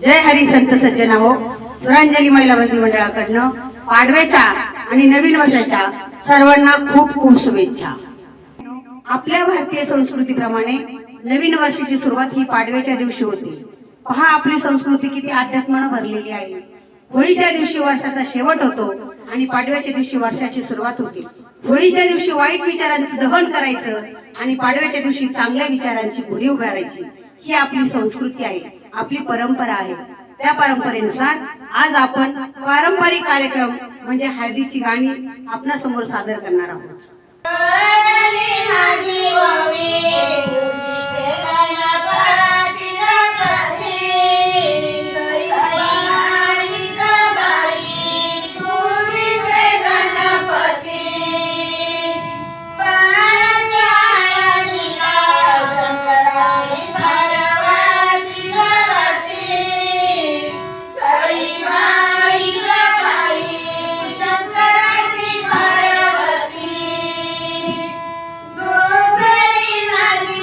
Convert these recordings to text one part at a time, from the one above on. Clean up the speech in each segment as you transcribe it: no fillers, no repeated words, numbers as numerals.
जय हरी संत सज्जना हो. सुरांजली महिला भजनी मंडळाकडनं पाडव्याच्या आणि नवीन वर्षाच्या सर्वांना खूप खूप शुभेच्छा. आपल्या भारतीय संस्कृतीप्रमाणे नवीन वर्षाची सुरुवात ही पाडव्याच्या दिवशी होते. पहा आपली संस्कृती किती अध्यात्मानं भरलेली आहे. होळीच्या दिवशी वर्षाचा शेवट होतो आणि पाडव्याच्या दिवशी वर्षाची सुरुवात होते. होळीच्या दिवशी वाईट विचारांचं दहन करायचं आणि पाडव्याच्या दिवशी चांगल्या विचारांची गुढी उभारायची. ही आपली संस्कृती आहे, आपली परंपरा आहे. त्या परंपरेनुसार आज आपण पारंपरिक कार्यक्रम म्हणजे हळदीची गाणी आपणासमोर सादर करणार आहोत. माझी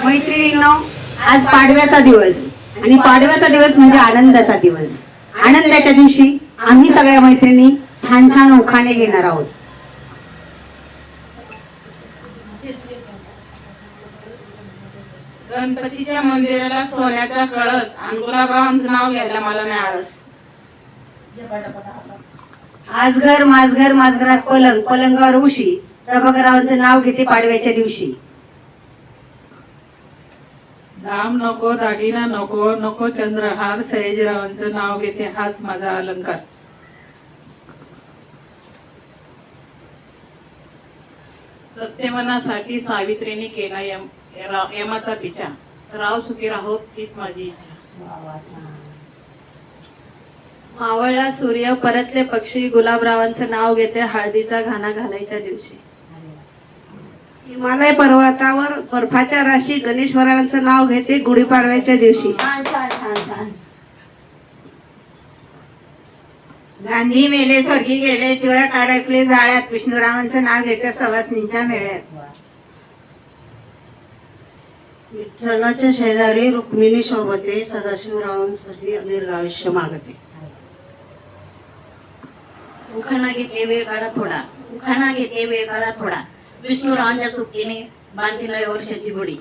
मैत्रिणींनो, आज पाडव्याचा दिवस आणि पाडव्याचा दिवस म्हणजे आनंदाचा दिवस. आनंदाच्या दिवशी आम्ही सगळ्या मैत्रिणी छान छान उखाणे घेणार आहोत. गणपतीच्या मंदिराला सोन्याचा कळस आणि गुलाबरावांचं नाव घ्यायला मला नाही आळस. आज घर माझ घरात पलंग, पलंगावर उशी, प्रभाकररावांचं नाव घेते पाडव्याच्या दिवशी. दाम नको, दागिना नको, नको चंद्रहार, सयाजीरावांचं नाव घेते हाच माझा अलंकार. सत्यवनासाठी सावित्रीने केला यमाचा पिछा, राव सुखी राहोत हीच माझी इच्छा. मावळला सूर्य, परतले पक्षी, गुलाबरावांचं नाव घेते हळदीचा घाणा घालायच्या दिवशी. हिमालय पर्वतावर बर्फाच्या राशी, गणेश्वरांचं नाव घेते गुढीपाडव्याच्या दिवशी. गांधी मेले, स्वर्गी गेले, टिळा काढकले जाळ्यात, विष्णुरावांचं नाव घेते सवासनींच्या मेळ्यात. विठ्ठलाच्या शेजारी रुक्मिणी शोभते, सदाशिवरावांसाठी दीर्घ आयुष्य मागते. उखाणा घेते वेळ काढा थोडा, उखाणा घेते वेळ काढा थोडा, विष्णुरावांच्या सुट्टीने बांधती 9 वर्षाची गुढी.